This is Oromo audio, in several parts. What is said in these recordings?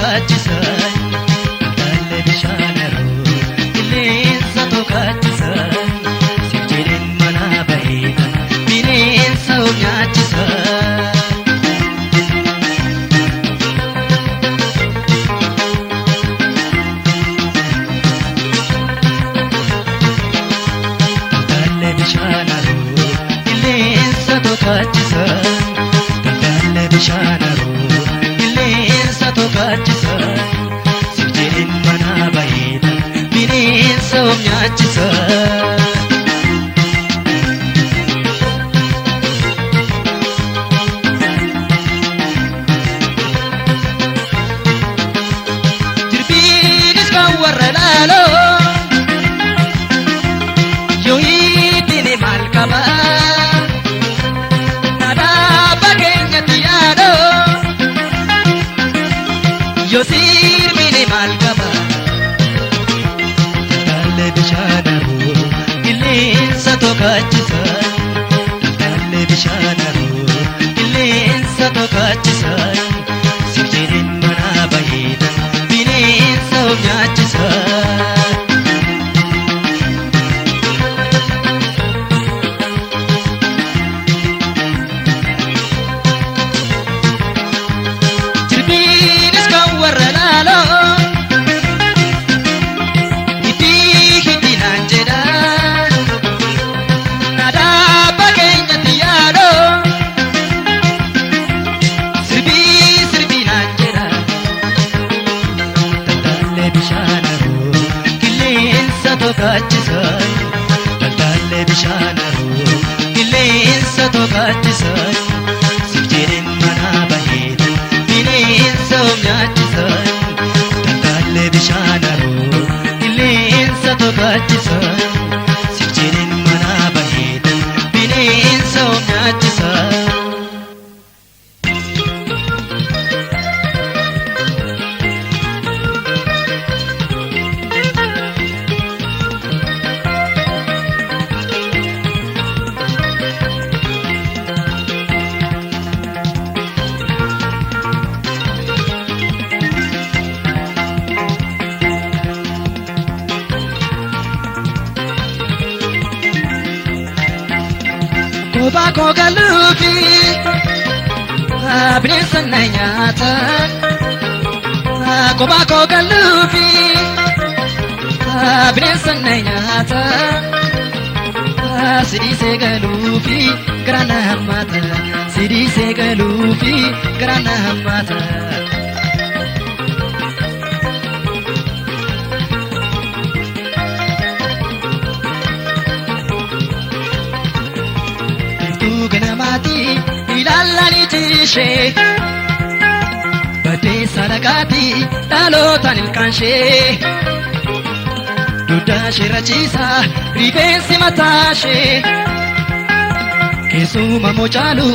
tokkachisan Dalle bishaanaroo qilleensa tokkachisan Sijjirin mana baheetan bineensa of nyaachisan Dalle bishaanaroo qilleensa tokkachisan Dalle bishaanaroo qilleensa tokkachisan Sijjirin mana baheetan bineensa of nyaachisan Jirbiinis kan warra laaloo yoo hiddini maal qaba Nadaaba keenyatti yaadoo yoo sirmini maal qaba Dalle bishaanaroo qilleensa tokkachisan Dalle bishaanaroo qilleensa tokkachisan Sijjirin mana baheetan bineensa of nyaachisan Jirbiinis kan warra laaloo itti hidhinaan jedha Nadaaba keenyatti yaadoo sirbiinaan jedha Dalle bishaanaroo qilleensa tokkachisan Dalle bishaanaroo qilleensa tokkachisan Sijjirin mana baheetan bineensa of nyaachisan Dalle bishaanaroo qilleensa tokkachisan Sijjirin mana baheetan bineensa of nyaachisan Kophaa koo galuufi bineensa na nyaatan Kophaa koo galuufi bineensa na nyaatan Sidiisee galuufi garaa na hammaata Sidiisee galuufi garaa na hammaata Ganamaati ilaalanii jishee Baddeessa dhagaati dhalootaan ilkaanshee Duddaa ishee rachiisa rifeensi mataashee Keessuma mochaalu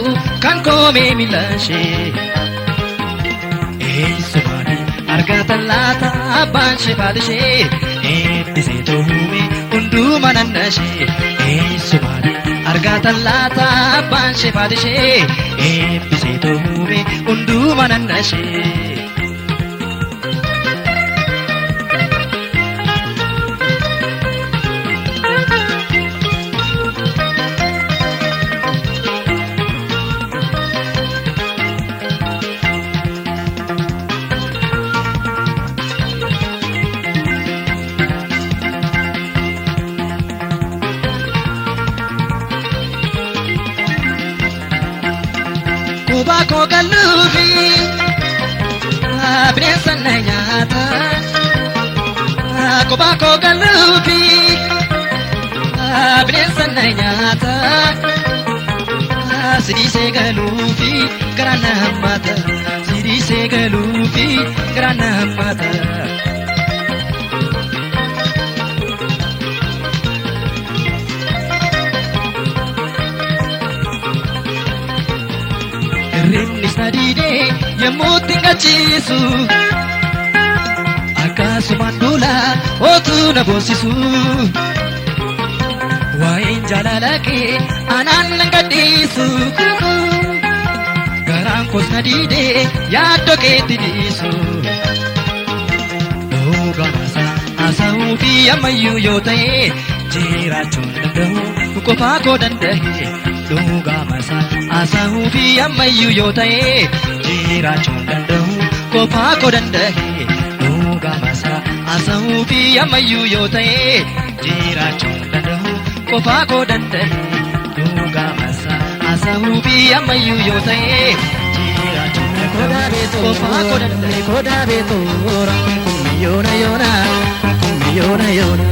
kan koomee miilashee Eessumaani argatan laata abbaan ishee faatishee Eebbisee toohume hunduma nannashee Eessumaani argatan laata abbaan ishee faatishee Eebbisee toohume hunduma nannashee Kophaa koo galuufi bineensa na nyaatan Kophaa koo galuufi bineensa na nyaatan Sidiisee galuufi garaa na hammaata Sidiisee galuufi garaa na hammaata Irreennis na diidee yemmuu ittiin gachiisu Akkasumaan duula otuu na boonsisu Waa'een jaalala kee anaan nan gadhiisu Garaan koos na diidee yaaddoo keetti dhiisu fi ammayyuu yoo ta'e jiraachuu danda'u qofaa koo danda'e dhugaa masaa haasa'uu fi ammayyuu yoo ta'e jiraachuu danda'u qofaa koo danda'e dhugaa masaa haasa'uu fi ammayyuu yoo ta'e jiraachuu danda'u qofaa koo danda'e dhugaa masaa haasa'uu fi ammayyuu yoo ta'e jiraachuu danda'u qofaa koo danda'e kodaa beetoora kumkummi yoona yoona kumkummi yoona yoona.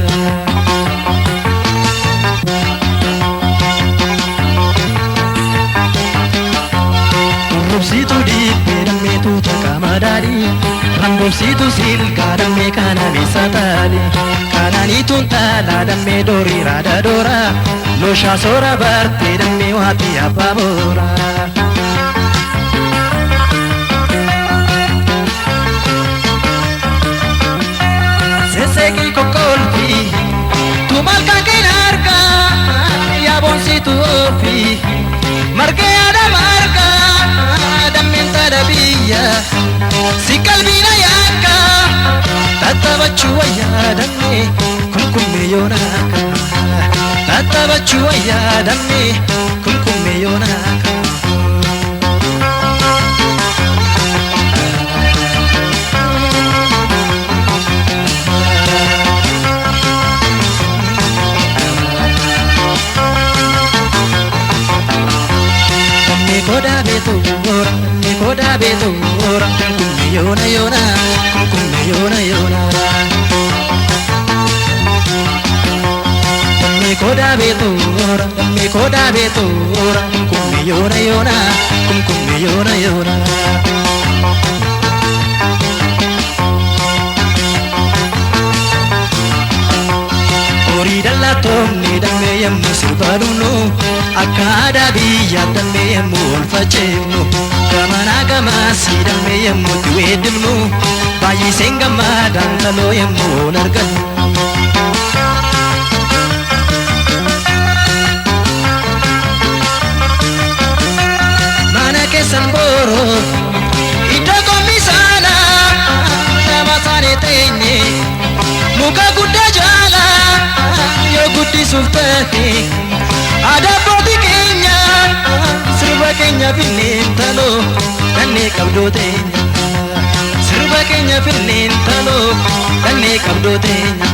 Rambobsiitu dhiibbee dammeetu takama daadhii Rambobsiitu silkaa dammee kana beessa taali Kanaaniituun taalaa dammee doorii raada doora Looshaa soora bartee dammee waatii abbaa boora. Seeseekii kokkolfii tu malkaan keenya argaa Yaabonsiitu oofii margee adama argaa dammeen taadha biyya si qalbiina yaakka tattaabachuu wayyaa dammee kumkummee yoona akka tattaabachuu wayyaa dammee kumkummee yoona akka. Kodaa beetoora, kodaa beetoora, kumkummi yoona yoona, kumkummi yoona yoona. Kodaa beetoora, kodaa beetoora, kumkummi yoona yoona, kumkummi yoona yoona. Horii dallatoonni dammee yemmuu sirba dhumnu akka aadaa biyyaa dammee yemmuu olfacheefnu gamanaa gamaasii dammee yemmuu itti weeddifnu baay'iseen gammadaan taloo yemmuu ol argannu. Mana keessan booroo iddoo komisaana nama saanii teenye muka guddaa jaalaa. Guddisuuf ta'e aadaa abbootii keenya sirba keenya finneen taloo kannee qabdoo teenya sirba keenya finneen taloo kannee qabdoo teenya.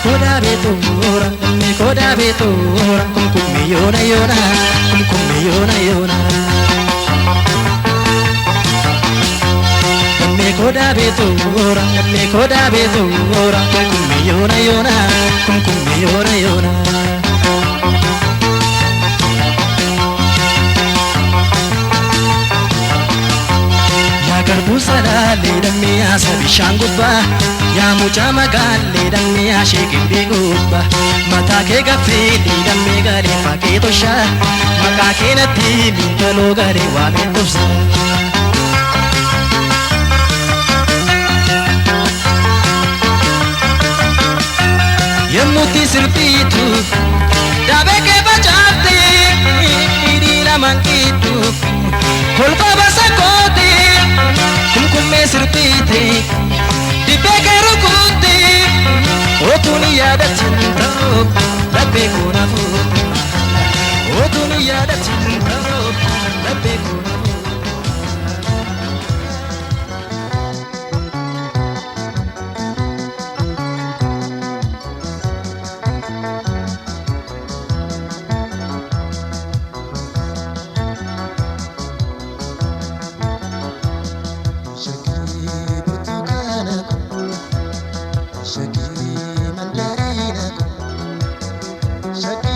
Kodaa beetoora, kodaa beetoora, kumkummi yoona yoona, kumkummi yoona yoona. Kodaa beetoora, kodaa beetoora, kumkummi yoona yoona, kumkummi yoona yoona. Garbuu sadaalee dammee haasa bishaan gubbaa yaa mucaa magaalee dammee haashee qilbii gubbaa mataa kee gaffeetii dammee garee fakkee toshaa maqaa keenatti miidhaloo garee waamee tobsa. Yemmuutti sirbiitu daabee kee facaaftee hidhii lamaan qiitu kolfa basa kooti. Kumkummee sirbiite dibbee kee rukutte otuun yaadatin ta'oo laphee koona fuudha otuun yaadatin ta'oo laphee koona fuudha. Shaki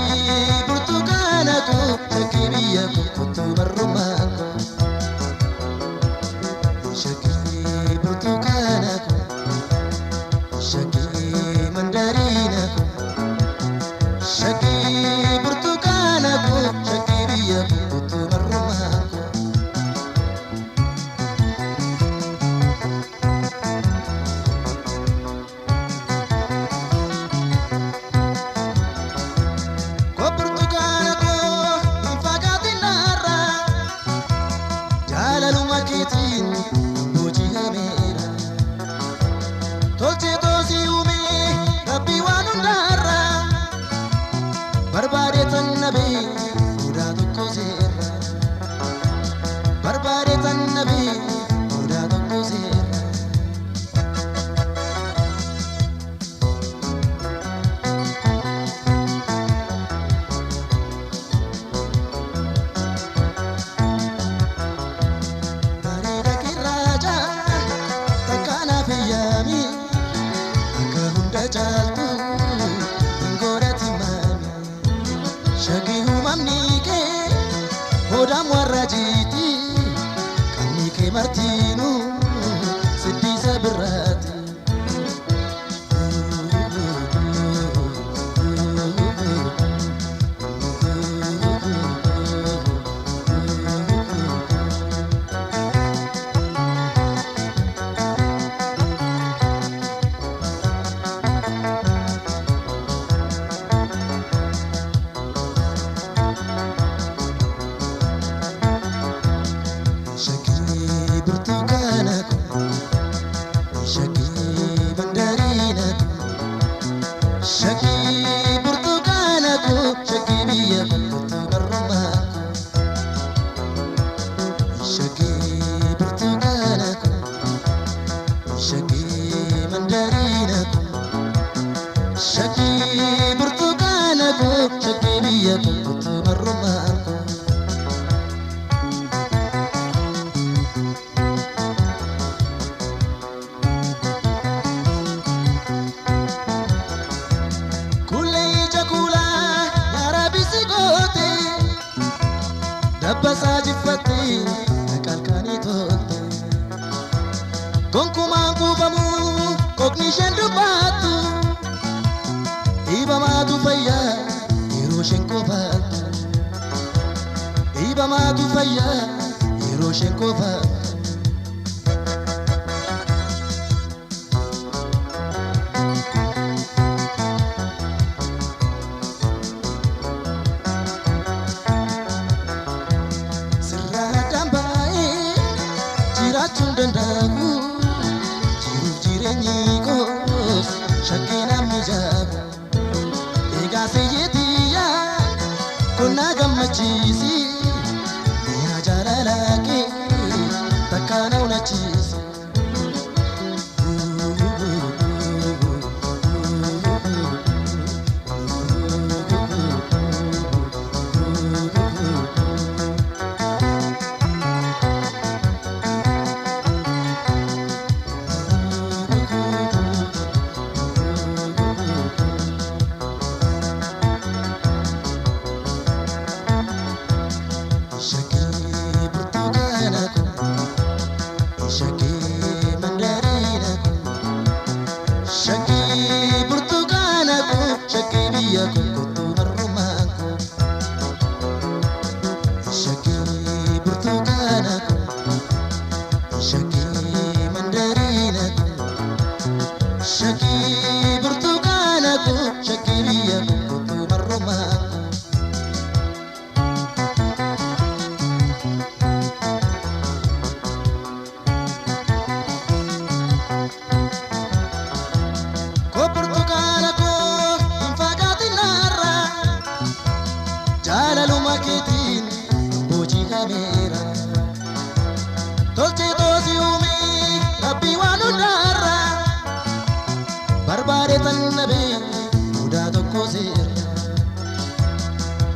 tolchee toosii uumee rabbii waan hundaarra barbaadeetan nabee mudaa tokko seerra barbaadeetan nabee mudaa tokko seerra. Jaltu ingorati mami shagi humamni ke hodam warajiti kami ke martinu siddi sabirati Dabbasaa jiffatti kalkanii tolte gonkumaan kuufamuu kokni isheen dubbattu dhiibamaatu fayyaa yeroo isheen kofaattu dhiibamaatu fayyaa yeroo isheen kofaattu. Dandamu jiruuf jireenyi koos shakkina mijaa'u egaa seeyyeetiyyaa konna gammachiisi mi'a jaalalaa kee takka na hunachiisi.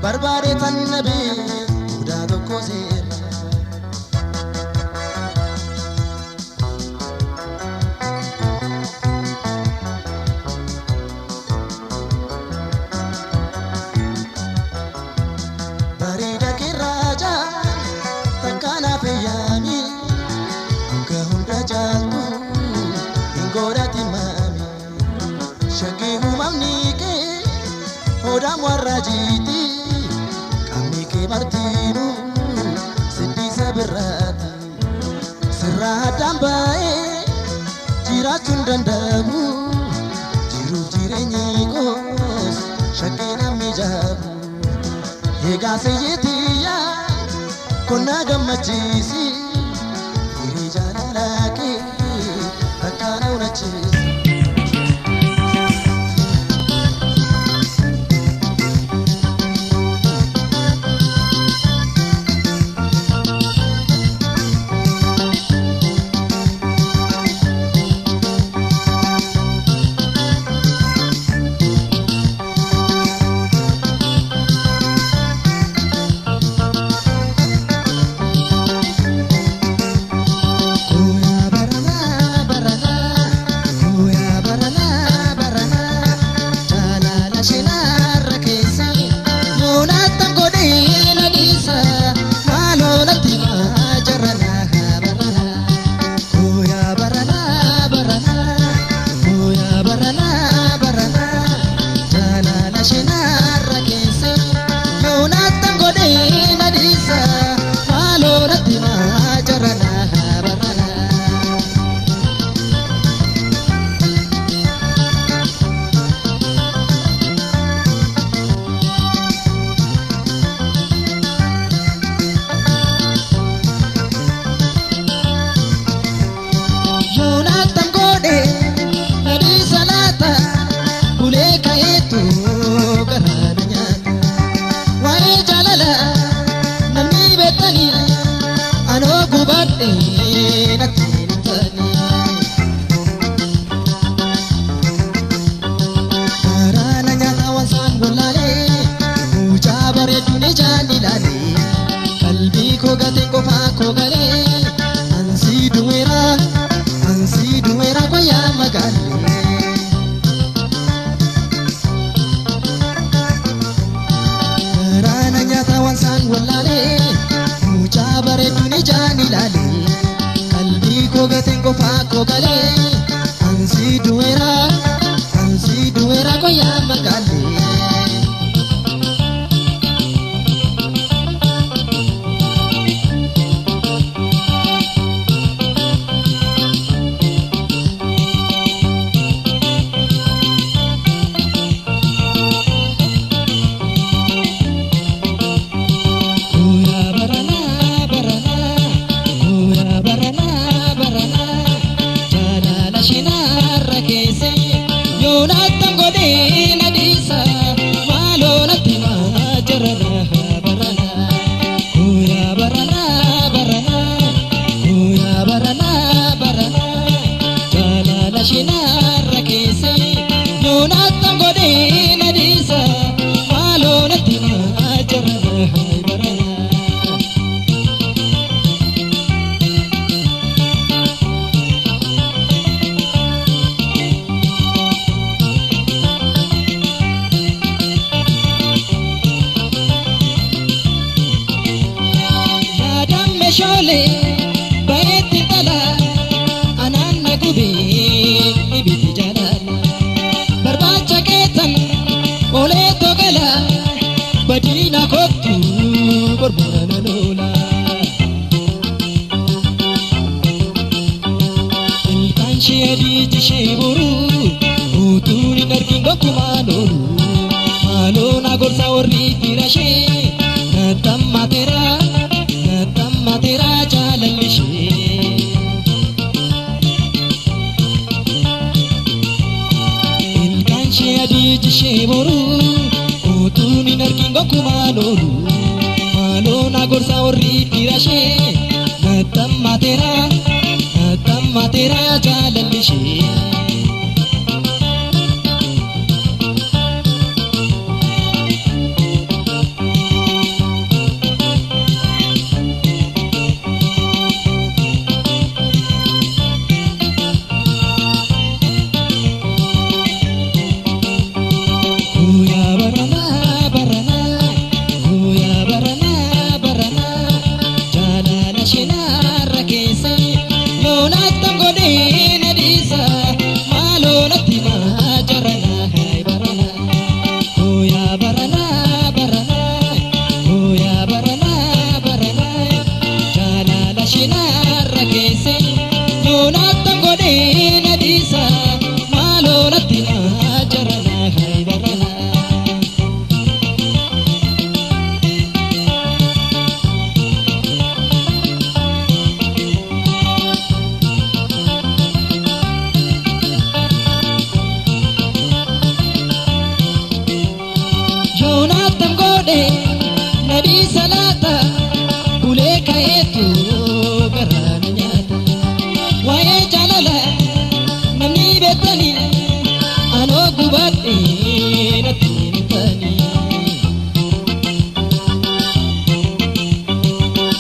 Barbaadeetan nabee mudaa tokko seerra. Bareeda kirraacha takkaanaa feeyyaami akka hunda jaaltu hin godhati maami shaggii uumamni kee hodam warraajiiti. Martinu siddi sabirati sirraa dambaa'ee jiraachuun danda'amu jiruuf jireenyi koos shakkina mijaa'u egaa seeyyeetiyyaa konna gammachiisi hiree jaalalaa kee takka na hunachiisi. kogale ansi duwera koya magale rana nyata wansan wallale mucha bareedu ni jani lale kalbi kogaten kofa kogale ansi duwera koya magale Shole baeti tala ananna gubi ibiti jalala barbacha ketan ole togala badina kottu borbana lola ilkan shedi jisheburu uturi narkingo kumanoru alona gorsa orri tirashe natamma tera jalallishe ilkan shedi jisheboru utuni narkingo kumanoru alona gorsa orri tirashe natamma tera jalallishe Nadi salata bule kaetu garana nyata waye jalala namni betani ano gubati natini tani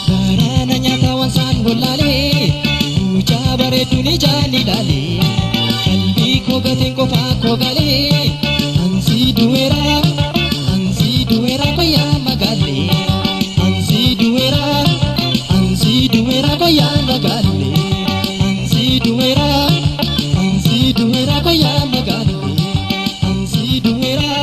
garana nyata wansan bolale uja bareedu ni jani lale kalbi ko gaten ko fa ko gale ansi duwera koya magale ansi duwera koya magale ansi duwera koya magale ansi duwera koya magale ansi duwera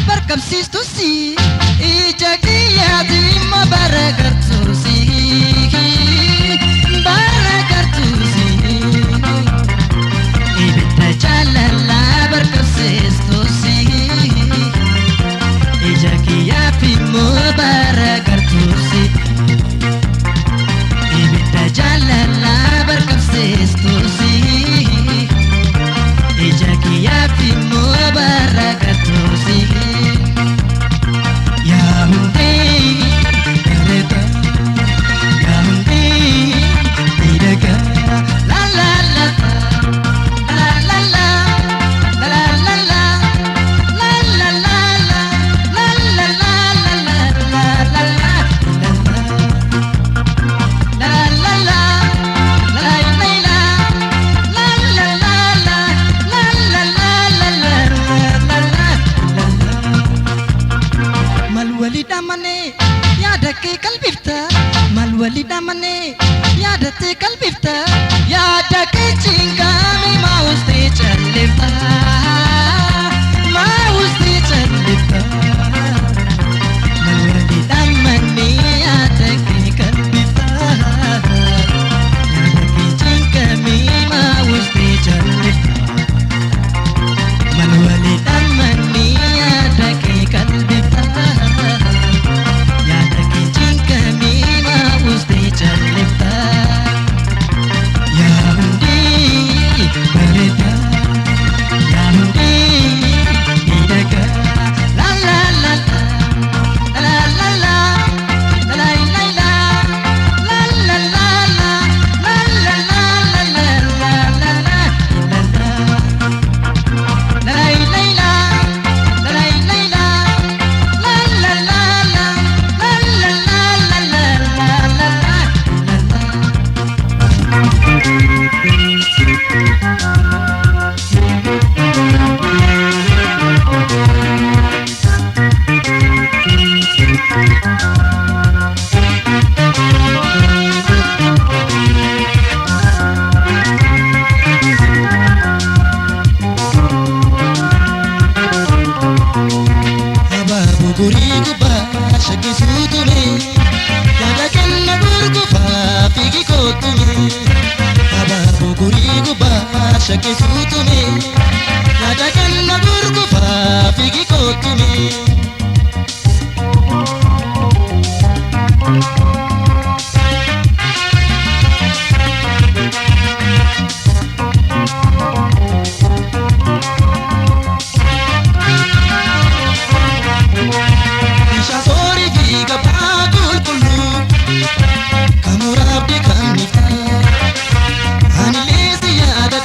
barqabsiistusi ija kiyyaati immoo baragartuusi baragartuusi ibidda jaalalaa barqabsiistusi ija kiyyaati immoo baragartuusi ibidda jaalalaa barqabsiistusi ija kiyyaati immoo baragartuusi yaahunde gareta yaahunde idaga la la la la la la la la la la la la la la la Malwalida mane yaada te kalbifta yaada ke chingami mauste chalifta malwalida mane yaada ke kalbifta yaada ke chingami mauste chalifta malwalida mane yaada ke kalbifta yaada ke chingami uste chalifta yahundi barita yahundi idaga la la la la la la la la la la la la la la Shakisutume nada kanna burgufa figi kotume Isha sori figa pagul kullu kamurabdi kamnifta Anilesi yada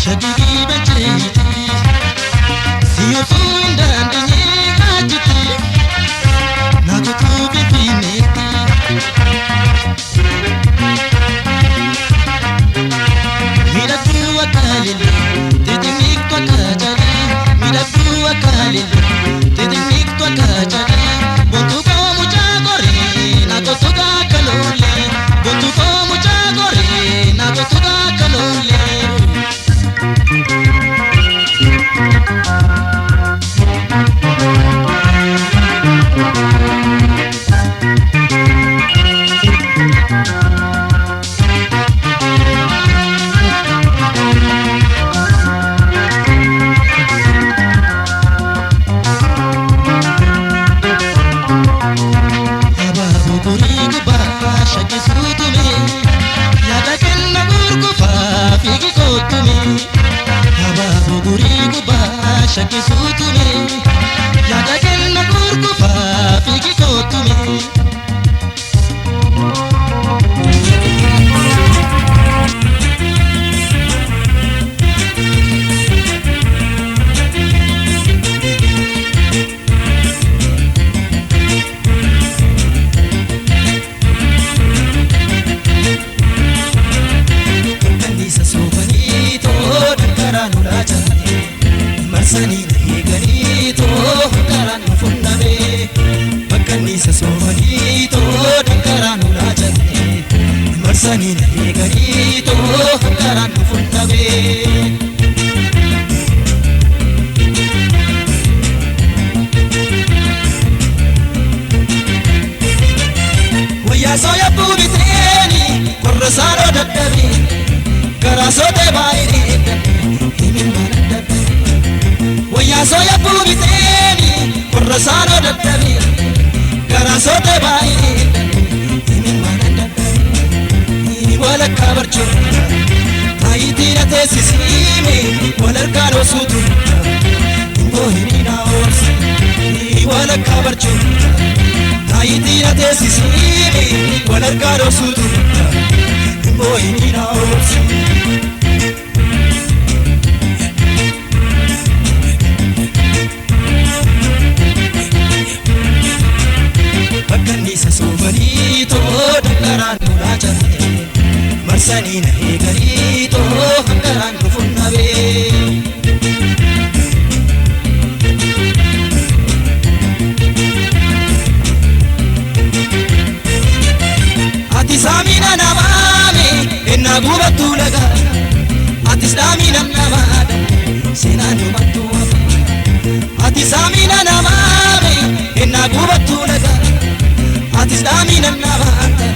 shagigi bacheti siyotu indandinye ajiti nakutu bibineti miratu wakalili titimik wakajali miratu wakalili titimik wakajali buntu ko mujagori nakutuga kalole buntu ko mujagori nakutuga kalole Shakisutume yada kenna kurkufa fiki kotume kanisa sofani to dankaranu rajani marsani nahi gani to karan funnabe bakkanisa sohani to dankaran rajani marsani nahi gani to karan funnabe waya soya pubiteni korrasaro daddabi karasote bairi himin manadabi waya soya pubiteni korrasano daddabi karasote bairi himin manadabi wala kabarcho taitina tesisimi wala karo sutu bohina orsi wala kabarcho taitina tesisimi wala karo sutu bohina orsi bakkanisa sofani to dankaran rajani marsani nahi gani to dankaran funnabe ati samina namame enna gubatu laga ati samina namada sinanu matu ati samina namame enna gubatu laga ati samina namada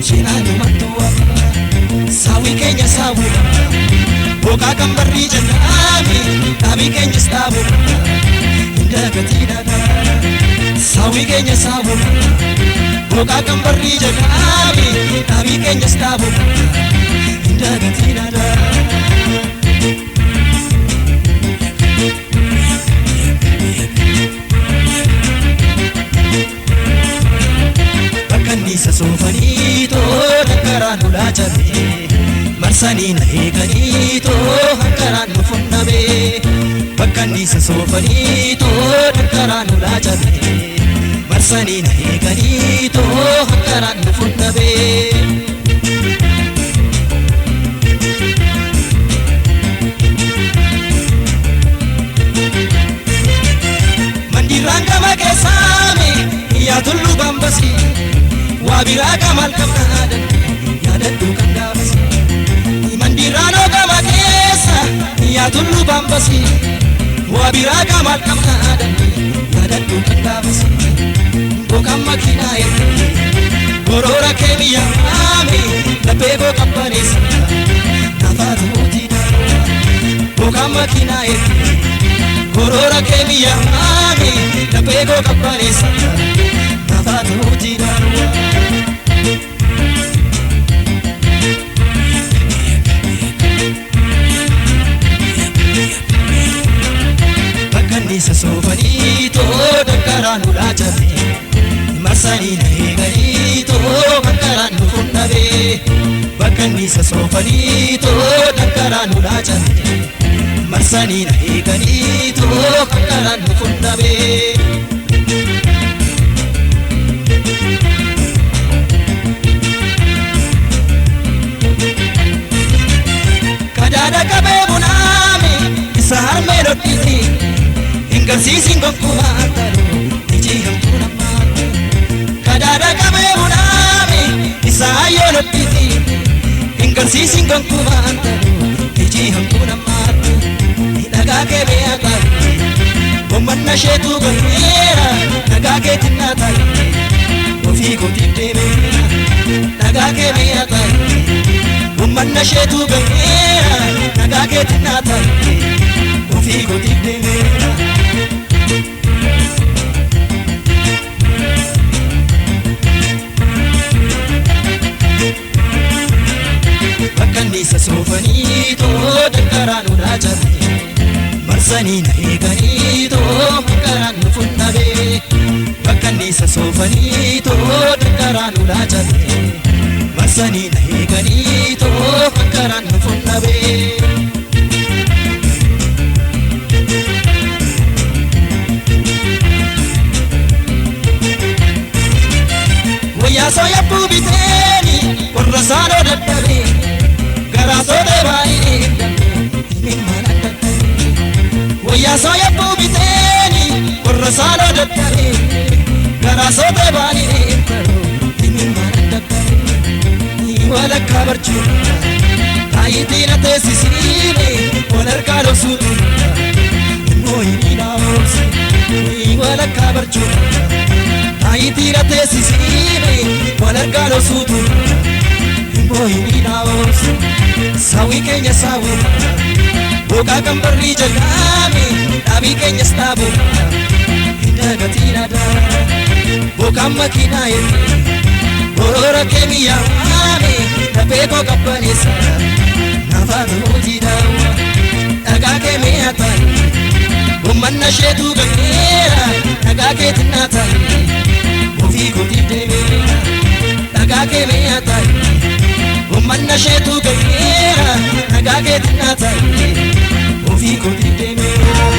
sinanu matu sawi kenya sawu boka kambarri janami tabi kenya stabu indagatina sawi kenya sawu boka kambarri janami tabi kenya stabu indagatina bakkanisa sofani to dankaran rajani marsani nahi gani to dankaran funnabe bakkanisa sofani to dankaran rajani marsani nahi gani to dankaran funnabe mandiranga makesame ya tullu bambasi wabiraka malkamada yadaddu kandabasi mandirano kamakesa ya tullu bambasi wabiraka malkamada yadaddu kandabasi bokamma kinaye gorora kemiya ami lapego kampanesa nafatu mutina bokamma kinaye gorora kemiya ami lapego kampanesa nafatu mutina bakkanisa sofani to dankaran rajani marsani nahi gani to dankaran funnabe bakkanisa sofani to dankaran rajani marsanii na eeganii too karaan nu funnabee. Kadaada qabee bunaami isa harmee dhodhiti hin garsiisin gonkumaa taluu ijii hamtuu namaatu. Kadaada qabee bunaami isa hayyoo dhodhiti hin garsiisin gonkumaa taluu ijii hamtuu namaatu. Dhagaa kee beeyaa taa'e bommanna sheetuu galmeera dhagaa kee tinnaa taa'e ofii kootiif deemeera. Dhagaa kee beeyaa taa'e bommanna sheetuu galmeera dhagaa kee tinnaa taa'e ofii kootiif deemeera. Bakkanniisa soofanii too dankaraan ulaa cabee marsanii na eeganii too karaan nu funnabee. Bakkanniisa soofanii too dankaraan ulaa cabee marsanii na eeganii too karaan nu funnabee. Wayyaa soo yabbuu biteeni warra saanoo dadhabee garaa soo deebaanii himimmaan adda ta'e. Wayyaa soo yabbuu biteeni warra saanoo dadhabee garaa soo deebaanii himimmaan adda ta'e. Walakkaa barcuudha taayitii na teessisiine wal harkaa dhoksuutu immoo hin dhaabamsi. Walakkaa barcuudha taayitii na teessisiine wal harkaa dhoksuutu immoo hin dhaabamsi. Saawwi keenya saawwi boqaa kan barrii jalqabe dhaabii keenyas dhaabu hin dagatiin aadaa. Boqaan makiinaa eebbee Borora kee miyyaame dafee koo qabbaneessa naafaa ta'uutii daawwa. Dhagaa kee mi'a taa'e bommanna sheetuu galmeera dhagaa kee tinnaa taa'e ofii kootiif deemeera. Dhagaa kee mi'a taa'e bommanna sheetuu galmeera dhagaa kee tinnaa taa'e ofii kootiif deemeera.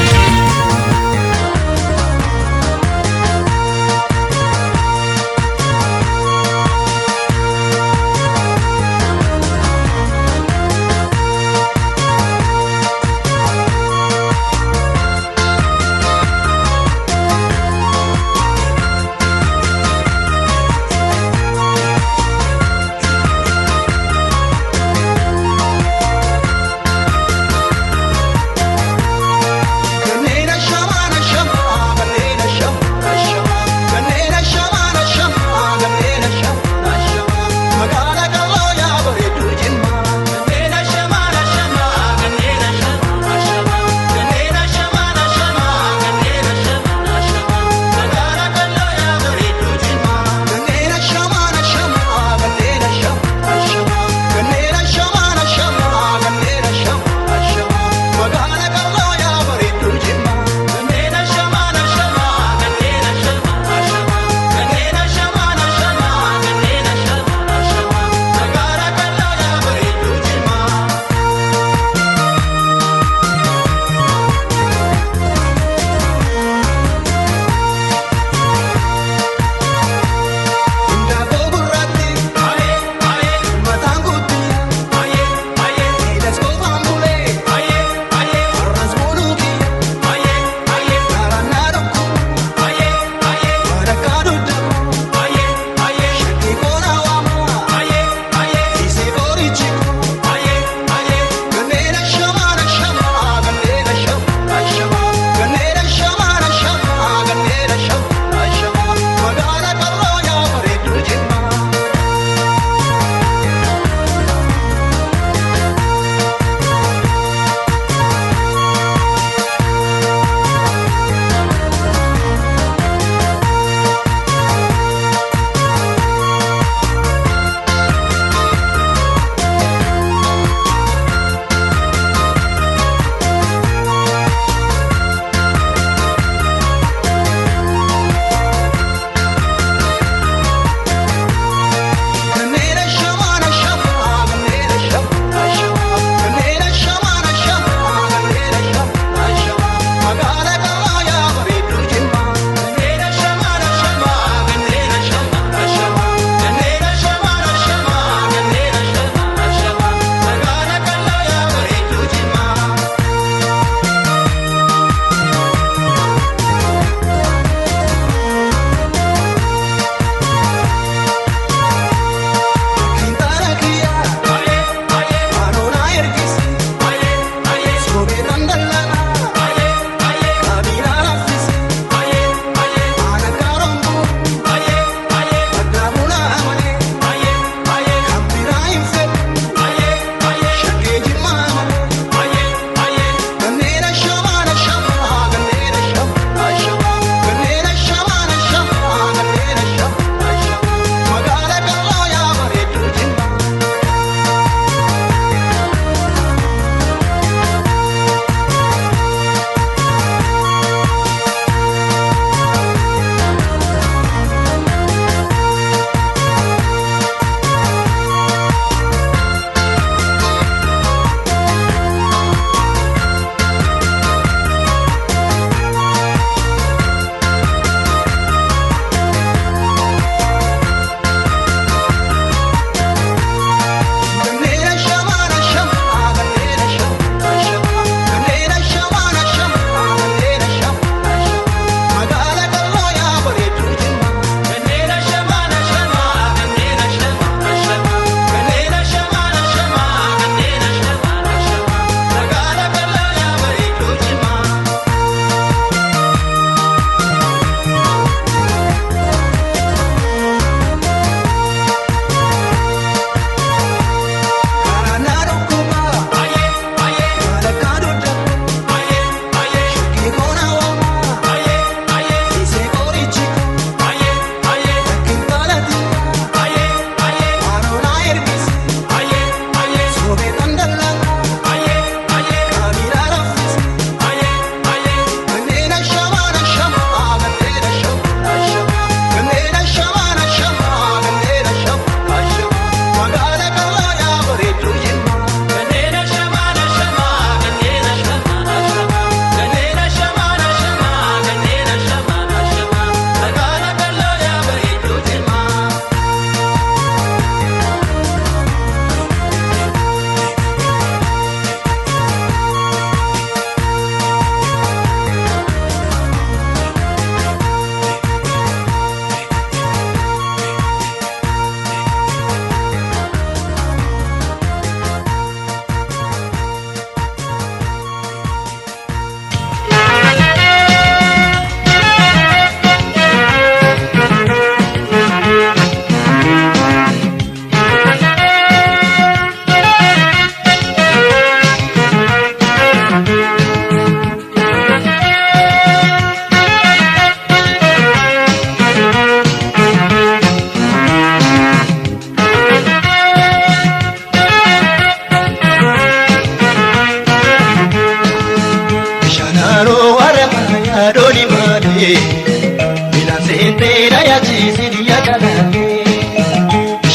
Milan sente raya chisini ya jalate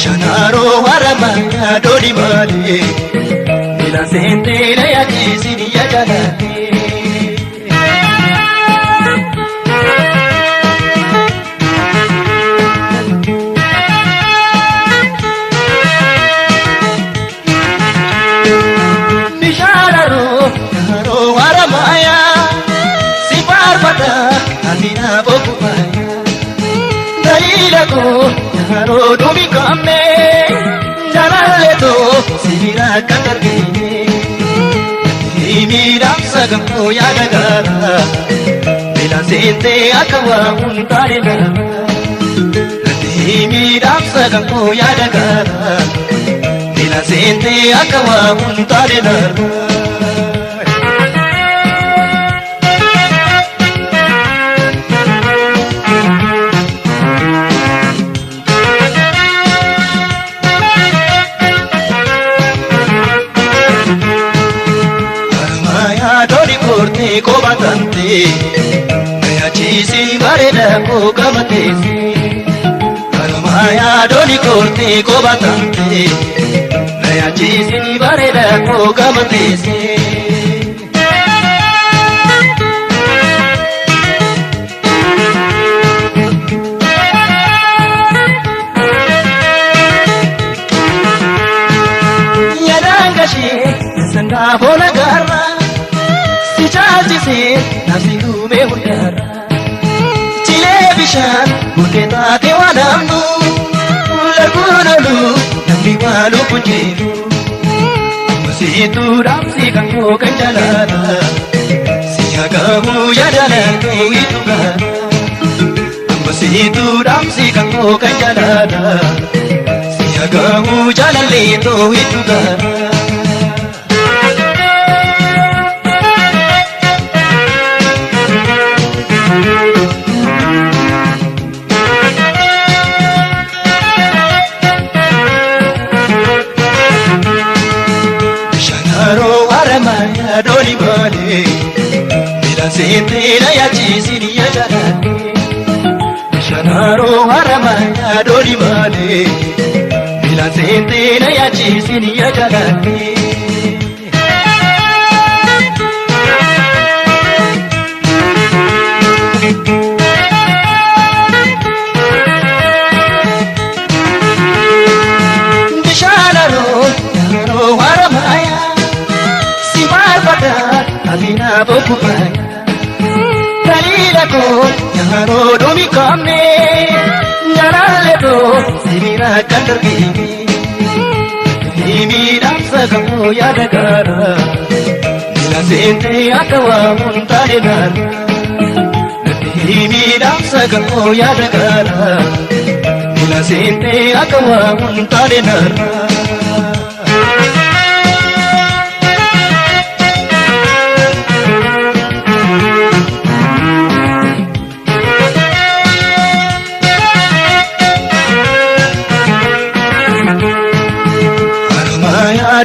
Shanaro harama dodi mali Milan sente raya chisini ya jalate Amina boku maya dalila ko yaro dumi kamme jalale to sira katargine himi ram sagam ko yadagara bila sente akawa untare na himi ram sagam ko yadagara bila sente akawa untare na ko batante naya chisi bareda ko gamate Maya doni korte ko batante naya chisi bareda ko gamate Yadangashi sanga bona garra Chajise nafsi hume hundara Chile bishan buketa dewanamnu Lagunolu nambi walu punjiru Musitu ramsi kango kanjalana Siyagamu yadalanu itugana Musitu ramsi kango kanjalana Siyagamu jalalito itugana Doni male, Milan sente raya chisini ya jalate Shanaro haramaya doni male, Milan sente raya chisini ya jalate Amina boku maya dalila ko yaro dumi kamme jalale to sibira kandargini himi damsa gamo yadagara Milan sente akawa untare nara himi damsa gamo yadagara Milan sente akawa untare nara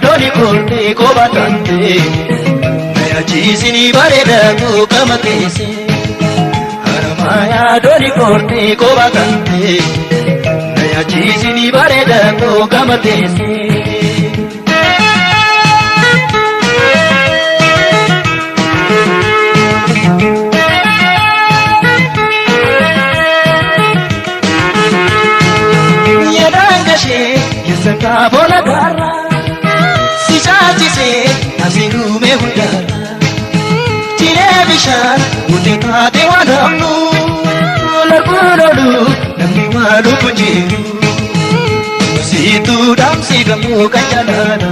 Doni korte ko batante naya chisini bareda ko gamate se Haramaya doni korte ko batante naya chisini bareda ko gamate se Yadangashi yasaka bola garra Chajise nafsi hume hundara Chile bishan uteta dewanamnu Lagunolu namni walu punjiru Musitu damsi gamu kanjalana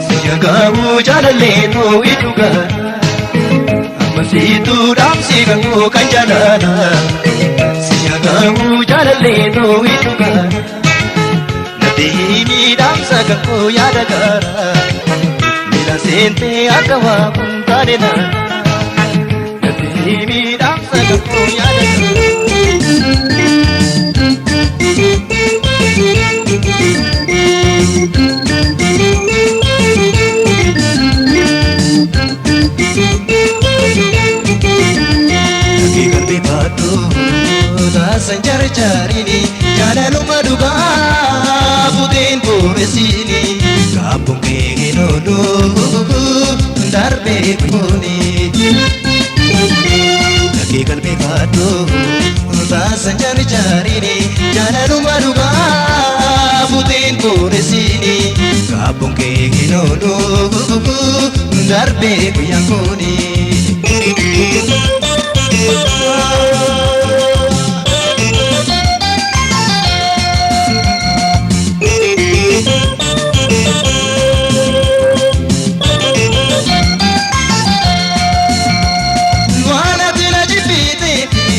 Siyagamu jalalle to itugana Musitu damsi gamu kanjalana Siyagamu jalalle to itugana Nadini damsa gamu yadagara Milan sente akawa untare na Nadini damsa gamu yadagara sanjarjarini jaalaluma dhugaa buteen booressini kaabboon kee hin oolu darbee kuni lakee qalbii kaaddu sanjarjarini jaalaluma dhugaa buteen booressini kaabboon kee hin oolu darbee guyyaan kuni.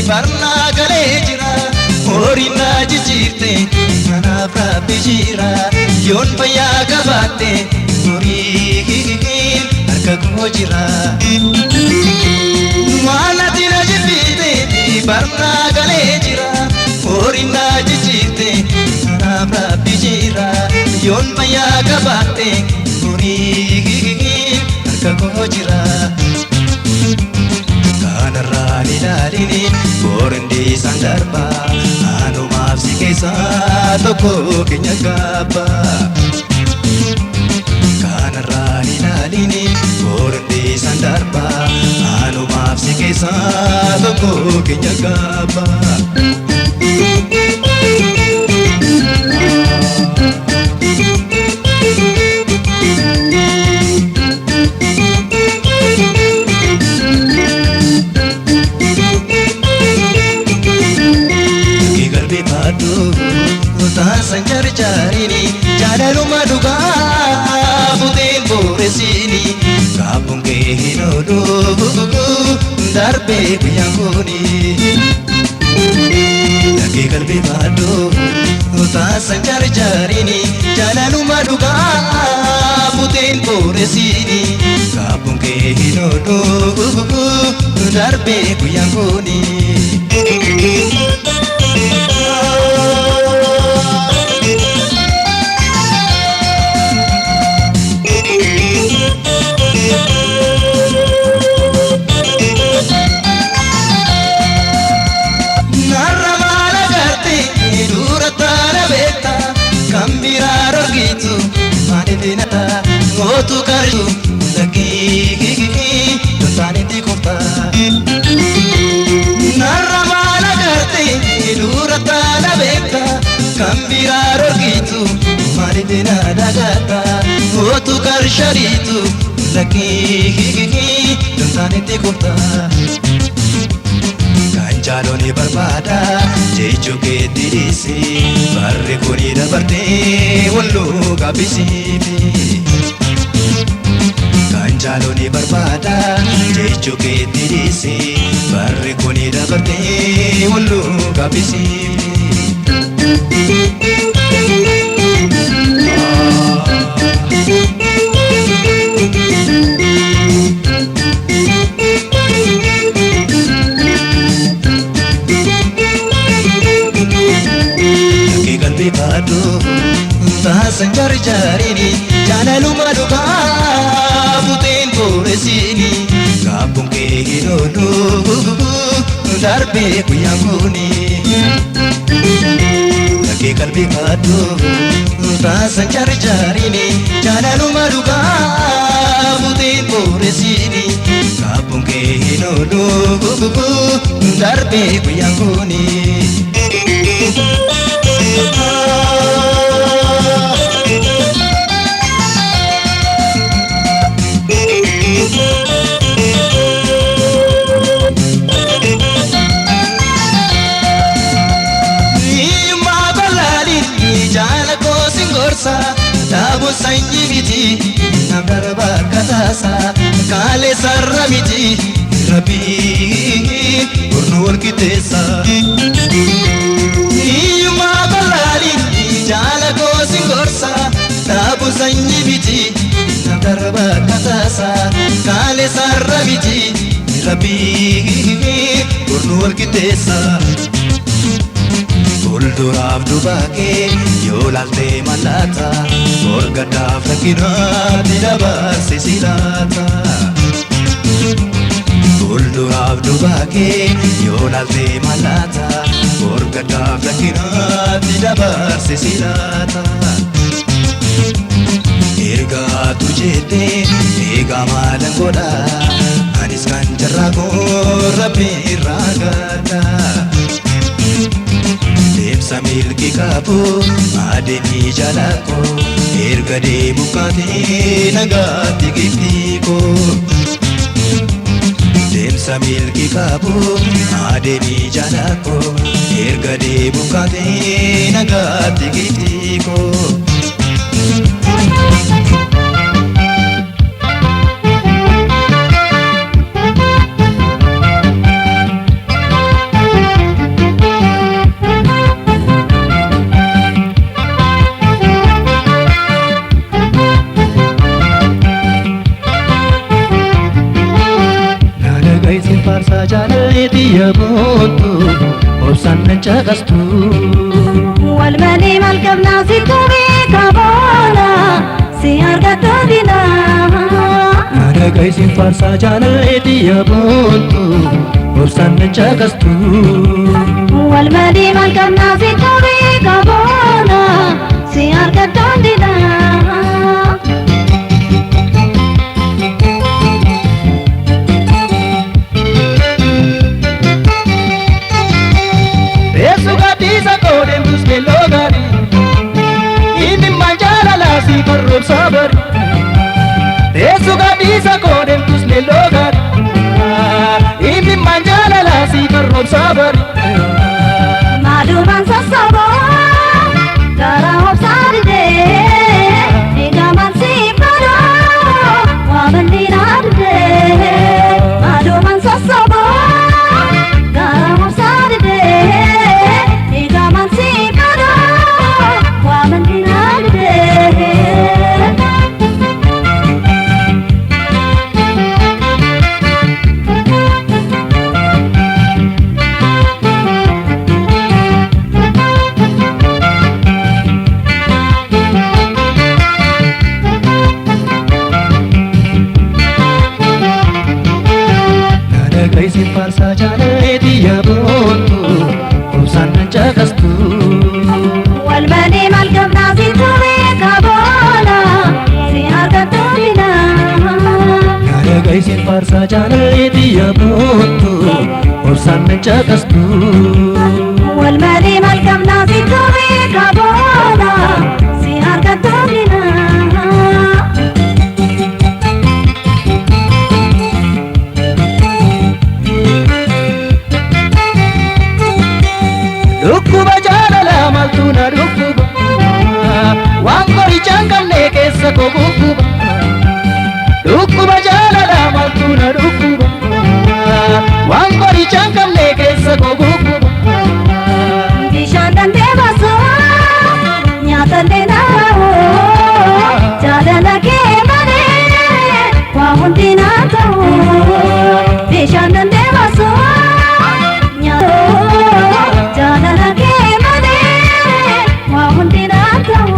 Barnaa galee jira horiinaa jijjiirte kanaaf rabbi jira yoon fayyaa qabaatte horii harka koo jira. Waan ati na jibbiite barnaa galee jira horiinaa jijjiirte kanaaf rabbi jira yoon fayyaa qabaatte horii harka koo jira. Kanarraan ilaalini boorandi isaan darba anumaaf si keessaa tokko keenya gabba. Kanarraan ilaalini boorandi isaan darba anumaaf si keessaa tokko keenya gabba. Sanjarjarini jaalaluma dhugaa buteen booressini kaabboon kee hin oolu darbee guyyaan kuni lakee qalbii kaaddu sanjarjarini jaalaluma dhugaa buteen booressini kaabboon kee hin oolu darbee guyyaan kuni. Mootu karju lagi dosaanitti kofta. Narra maala garte dura taala beekta kan biraa rogitu maalitti na dagata. Mootu karsharitu lagi dosaanitti kofta. Kan jaaloni barbaada jechuu keetti dhiisi barri kuni dabartee walloo gabbisiifi. Kan jaaloni barbaada jechuu keetti dhiisi barri kuni dabartee walloo gabbisiifi. Sanjarjarini jaalaluma dhugaa buteen booressini kaabboon kee hin oolu darbee guyyaan kuni lakee qalbii kaaddu sanjarjarini jaalaluma dhugaa buteen booressini kaabboon kee hin oolu darbee guyyaan kuni. Daabu sanyi miti namdara bakkataasa kaale sarra miti rabbii burnu wal qixxeessa. Hiyyummaa bal'aadhiin jaala goosin gorsa daabu sanyi miti namdara bakkataasa kaale sarra miti rabbii burnu wal qixxeessa. Fuulduraaf dubaakee yoo laaltee mallaata morgadaaf rakkinaatti dabarse si laata. Fuulduraaf dubaakee yoo laaltee mallaata Borga gaafa kiraatti dabarse silaata. Ergaatu jettee eegaa maalan godha anis kan jarraa koo rabbi irraa gadda. Deemsa milki qabu adeemii jaalakko erga deemu kaatee nagaatti giftii koo. Deemsa milki qabu adeemii jaalakko erga deemu kaatee nagaatti giftii koo. Farsa jaalati yaabootu obsaan nan caqastu. Wal malee maal qabnaa situ beekaa booda si argattu dina. Dhagaysin farsa jaalati yaabootu obsaan nan caqastu. Wal malee maal qabnaa situ beekaa booda si argattu dina. Sabar, tesu gadisa kodem tus melogar. Imi manjala la si karob sabar. Maduman sasabo, dara hop saride. Nigaman si paro, waman dinarde. Maduman sasabo, dara hop saride. Nigaman si paro, waman dinarde. Dhagaysin farsa jaalati yaabootu obsaan nan caqastu. Wal malee maal qabnaa situ beekaa booda si argattu dina. Dhagaysin farsa jaalati yaabootu obsaan nan caqastu. Wal malee maal qabnaa situ beekaa booda si argattu dina. Dhukkuba jaalala maaltu na dhukkuba waan qorichaan qabne keessa koo gubbuba. Dhukkuba jaalala maaltu na dhukkuba waan qorichaan qabne keessa koo gubbuba. Bishaan dandee baasoo nyaata illee naawoo jaalala kee malee waa hundi naa ta'u. Bishaan dandee baasoo jaalala kee malee waa hundi naa ta'u.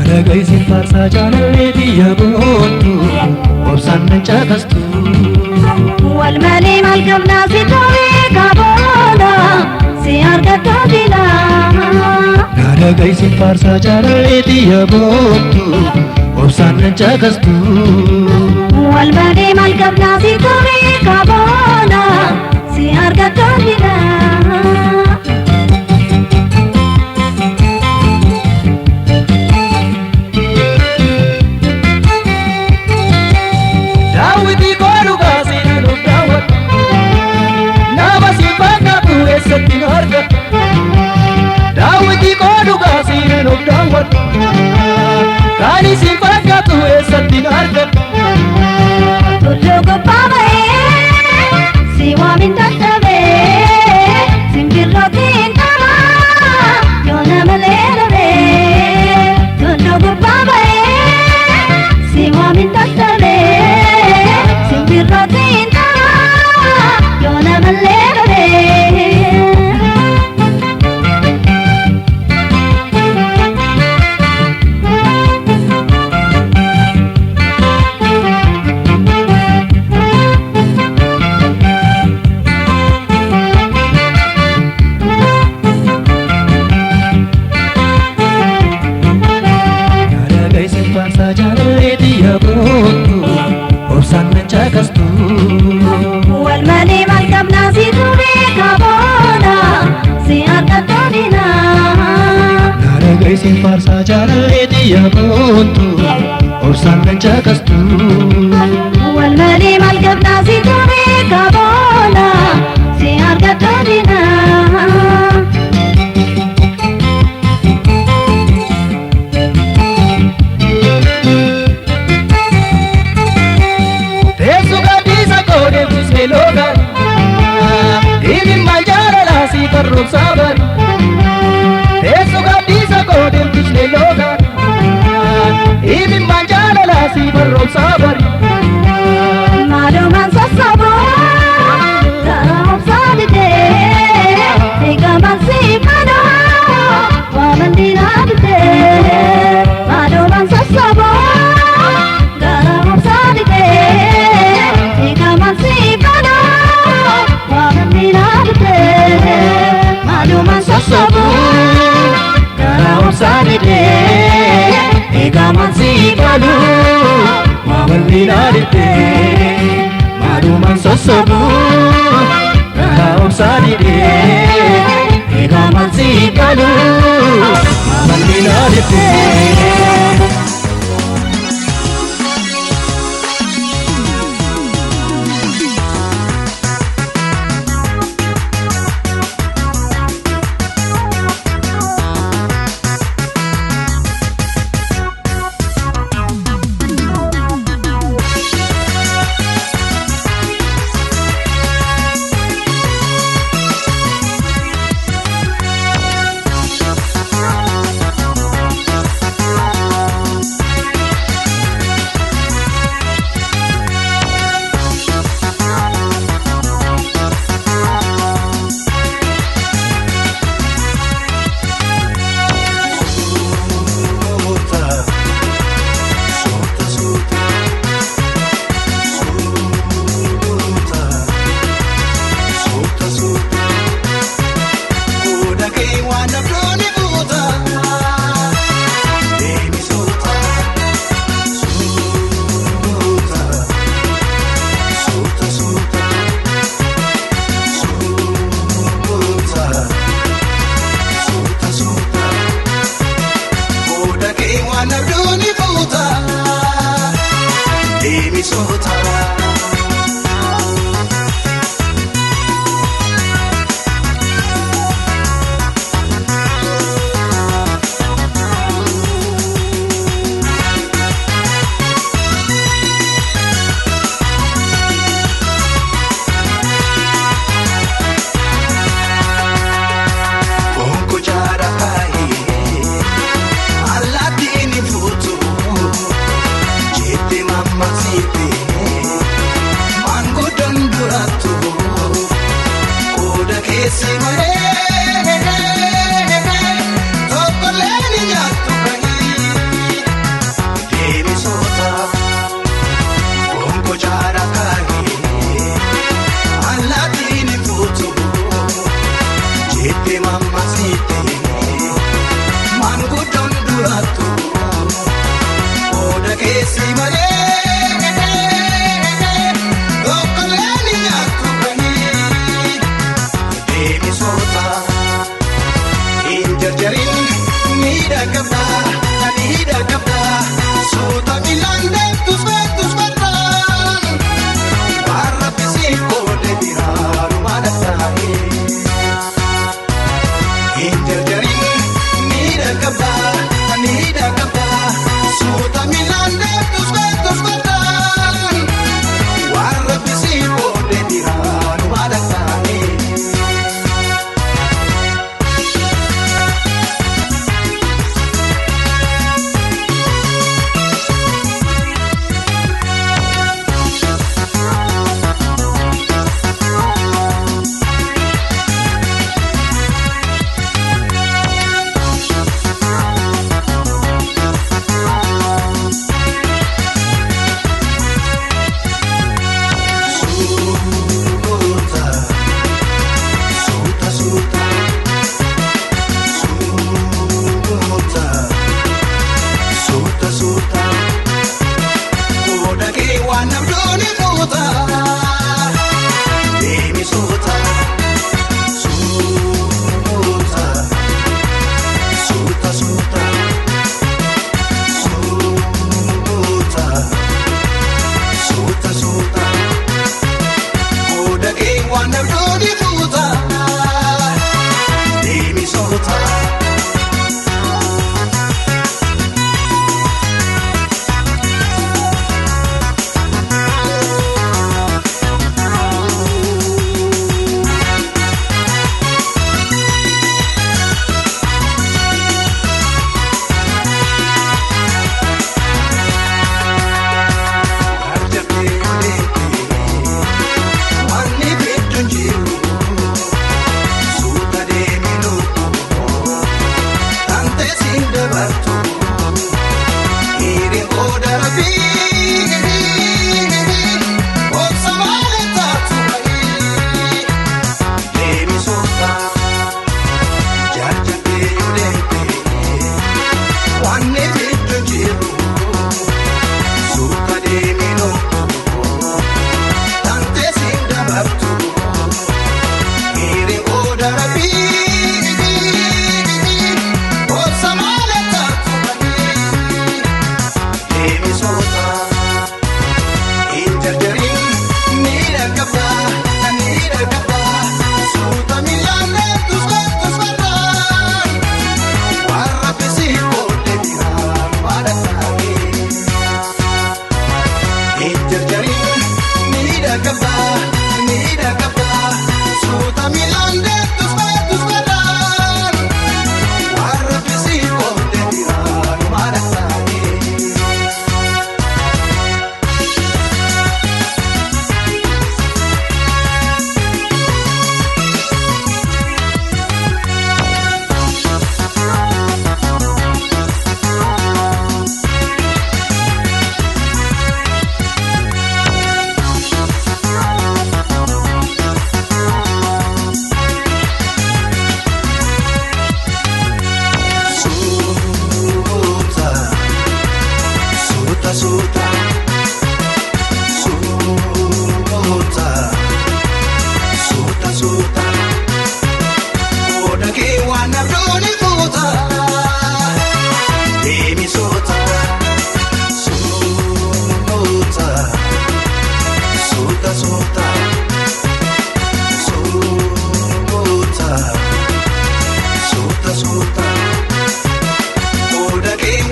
Dhagaysin farsa jaalati yaabootu obsaan nan caqastu. Wal malee maal qabnaa situ beekaa booda si argattu dina. Dhagaysin farsa jaalati yaabootu obsaan nan caqastu. Wal malee maal qabnaa situ beekaa booda si argattu dina. Daawiti koodhu kaasee na nuuf daawwadhu. Nama si fakkaatu eessatti na argatu. Daawiti koodhu kaasee na nuuf daawwadhu. Kan si fakkaatu eessatti na argatu. Tulluu gubbaa ba'ee si waamin dadhabee simbirrootiin taphaa yoo nama leelabee. Tulluu gubbaa ba'ee si waamin dadhabee jaalalleeti yaabontu obsaan kan caqastu wal malee maal qabnaa si ture kaboona si argadhu dinaa. teessu gadhiisa koodee busee loogaan dhibimmaan jaalalaa si qarroobsaa bari teessu gadhiisa koodee busee loogaan dhibimmaan jaalalaa si qarroobsaa bari Maalumaan sassaboo karaa obsaa didee eegaman si kanaa waaman diinaa didee maalumaan sassaboo karaa obsaa didee eegaman si kanaa waaman diinaa didee maalumaan sassaboo karaa obsaa didee eegaman si kanaa Malina dite maluman sosobu karaa obsaa didee eegaman si kalu malina dite.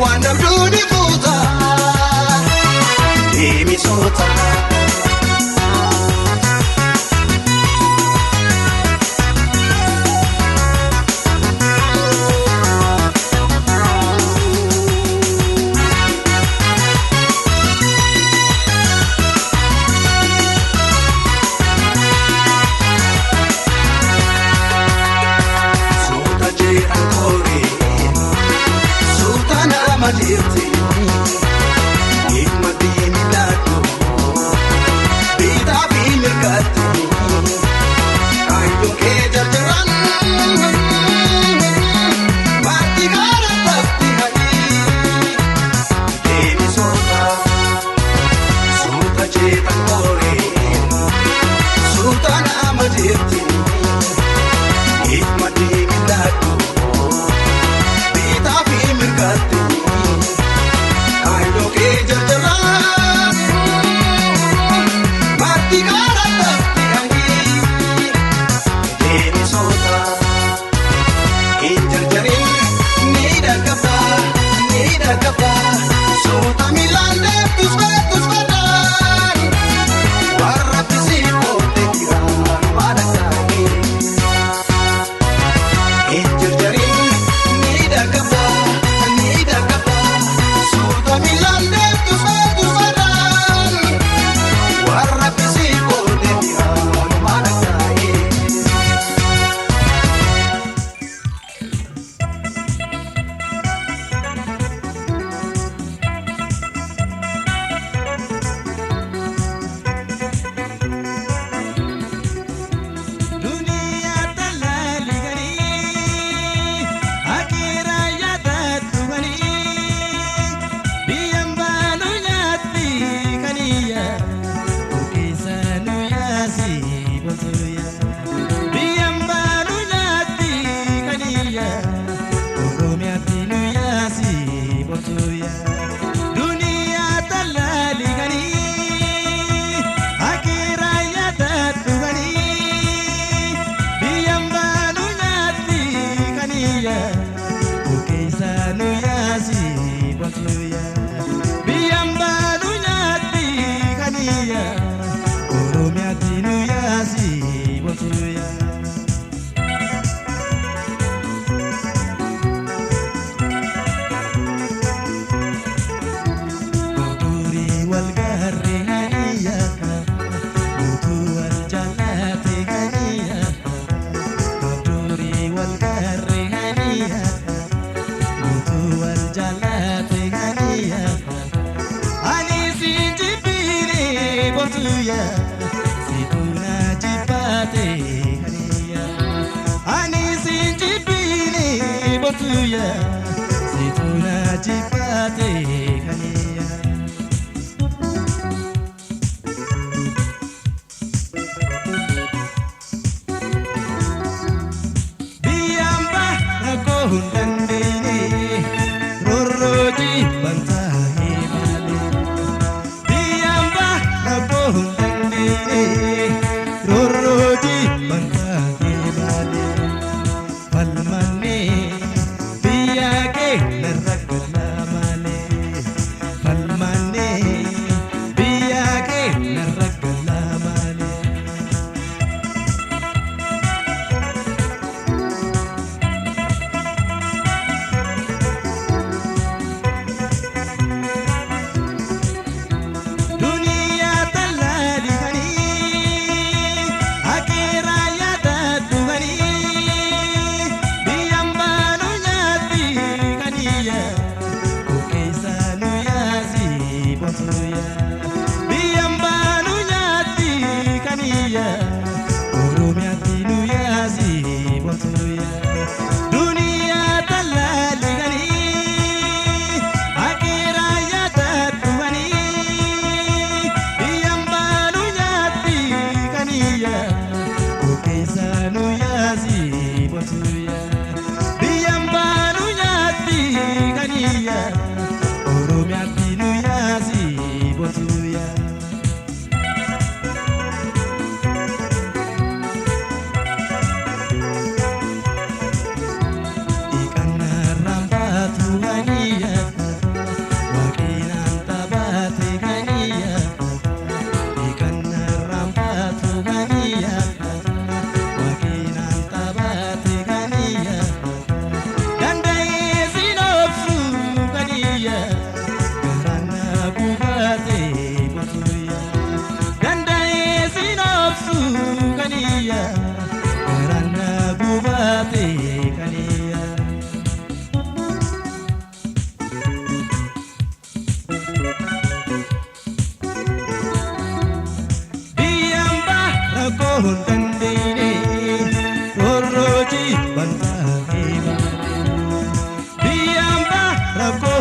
waan dhabduuni fuuta deemisoota. Dirti, hikmati milatu, bita fi mirgati, kayu ke jarjaran, mati gara pasti hari, demi sota cetak kore, sultan nama dirti, hikmati milatu, bita fi mirgati.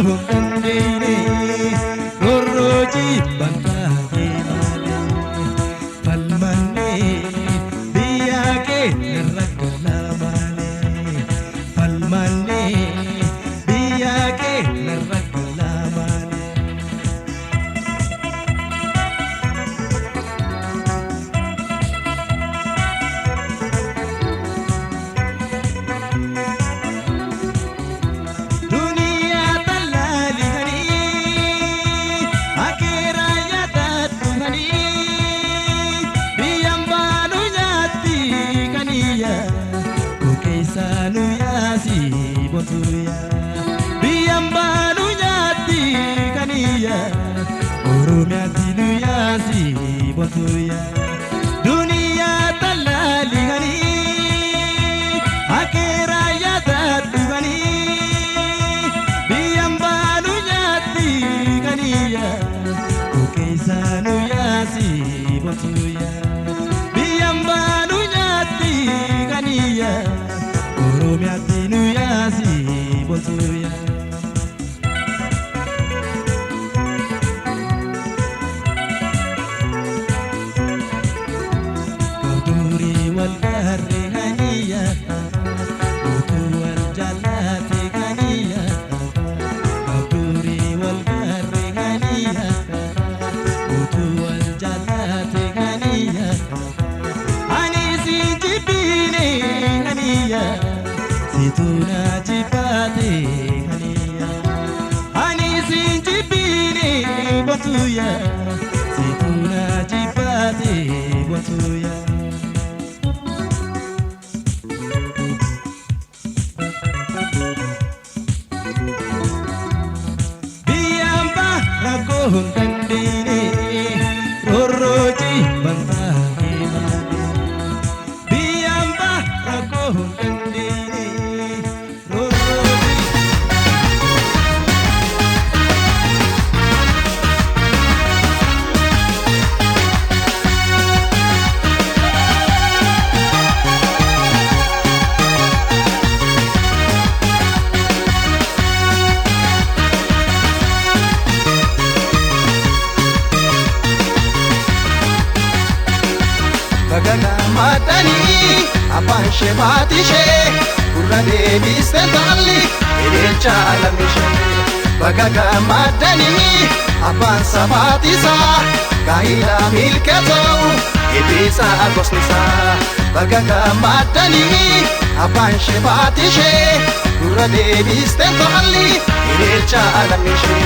hundandine Roroji bantahe male Falmanne biyake narrakala male Falmanne biyake narrakala male Sanu yasi botuya biyambanu nyati kaniya oromia tinu yasi botuya dunia talali gani akera yada dugani biyambanu nyati kaniya sanu yasi botuya biyambanu nyati kaniya Oromia tinu yasi botuya Koduri wal garri haniya Utu wal jalati haniya Koduri wal garri haniya Utu wal jalati haniya Anisi jibine haniya Situna jipate haniya Ani sinjibine batuya Situna jipate batuya Biyamba rako hundandine Roroji bantahe male Biyamba rako hundandine Bagana matani apan shebati she kurra devis tali elcha alamishe Bagana matani apan sabati sa kaila milkato elisa agosnisa Bagana matani apan shebati she kurra devis tali elcha alamishe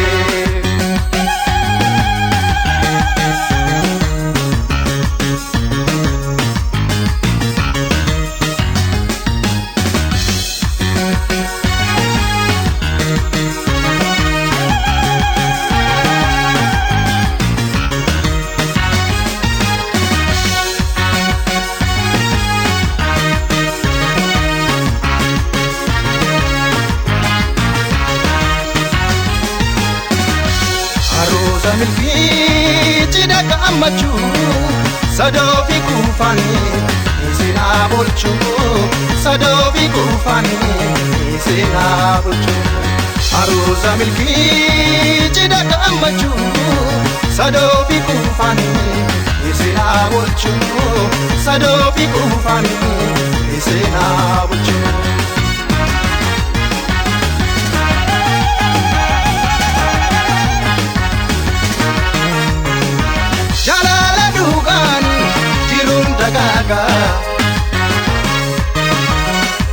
Milki cidaka amachu sadofi kufani isina bolchu sadofi kufani isina bolchu aruza milki cidaka amachu sadofi kufani isina bolchu sadofi kufani isina bolchu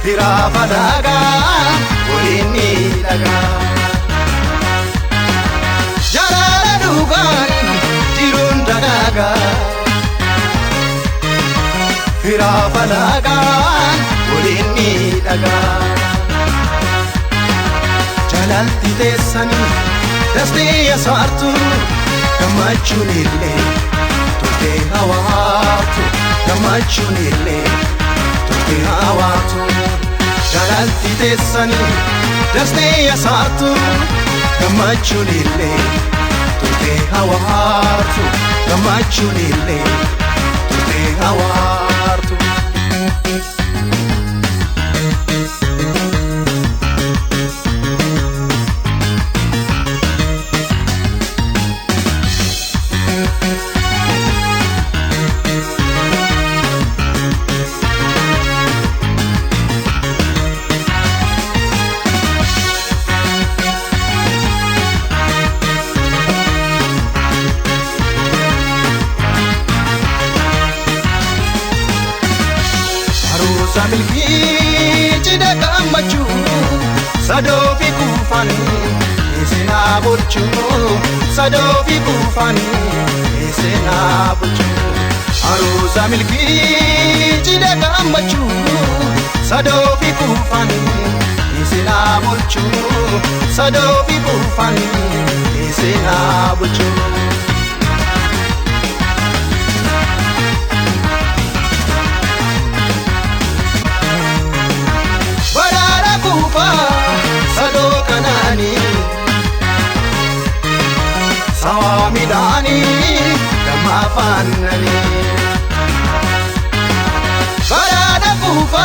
Firafa daga, ulini daga. Jalala dugan, tirun daga. Firafa daga, ulini daga. Jalalti tesani, dasti asartu, kamachunile, tuke hawatu, kamachunile. Hawatu jalalti tesani daste asatu kamachunile tuke hawatu kamachunile tuke hawatu milkii cidha gammachuu sadoo fi kuufanii seenaa bulchuu sadoo fi kuufanii seenaa bulchuu aruusa milkii cidha gammachuu sadoo fi kuufanii seenaa bulchuu sadoo fi kuufanii seenaa bulchuu. Sadoo kanaani sawa midhaani gama afaanani baraada kuufa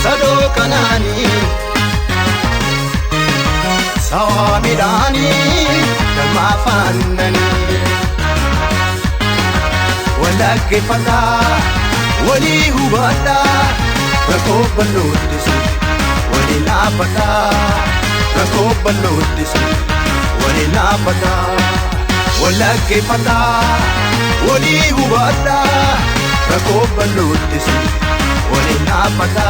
sadoo kanaani sawa midhaani gama afaanani walakkeeffata walii hubadha rakkoo bal'ooddisu Walilapata, rakoo bal'ooddisu walilapata, walakkeeffata, walii hubadha rakoo bal'ooddisu walilapata,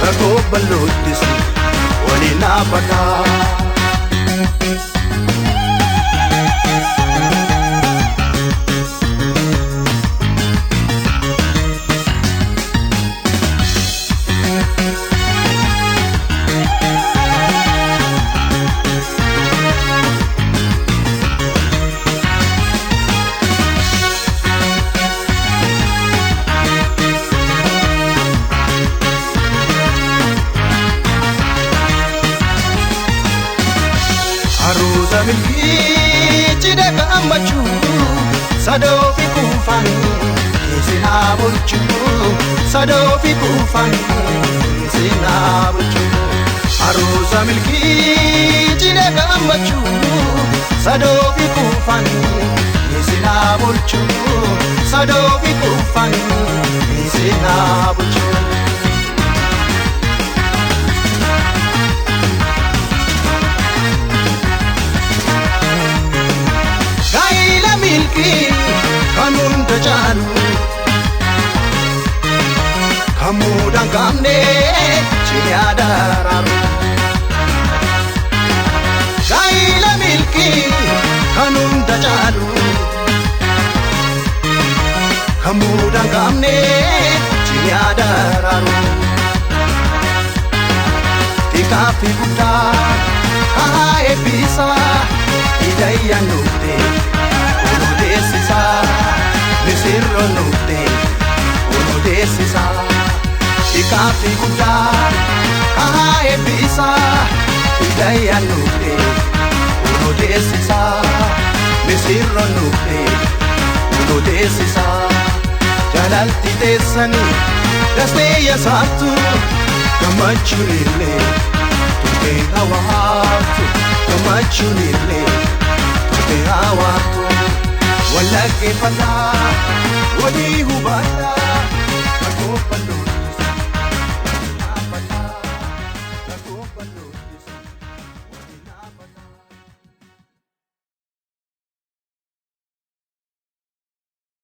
rakoo bal'ooddisu walilapata. Aruusa milkii cidha gammachuu sadoo fi kuufanii seenaa bulchuu sadoo fi kuufanii seenaa bulchuu. Aruusa milkii cidha gammachuu sadoo fi kuufanii seenaa bulchuu sadoo fi kuufanii seenaa bulchuu. Milkii kan hunda caalu kan muudaan qabne ciniyaa daraaru. Gaa'ila milkii kan hunda caalu kan muudaan qabne ciniyaa daraaru. Xiqqaa fi guddaa haa eebbisaa hidhayyaan nuufte. Desisa, misirro nutte, uno desisa, ikafi kuda, ebisa, idaya nutte, uno desisa, misirro nutte, uno desisa, jalalti desani, dasneya satu, kamachunile, tuke hawatu, kamachunile, tuke hawatu. Walakkeeffata walii hubadha rakoo bal'ooddisu.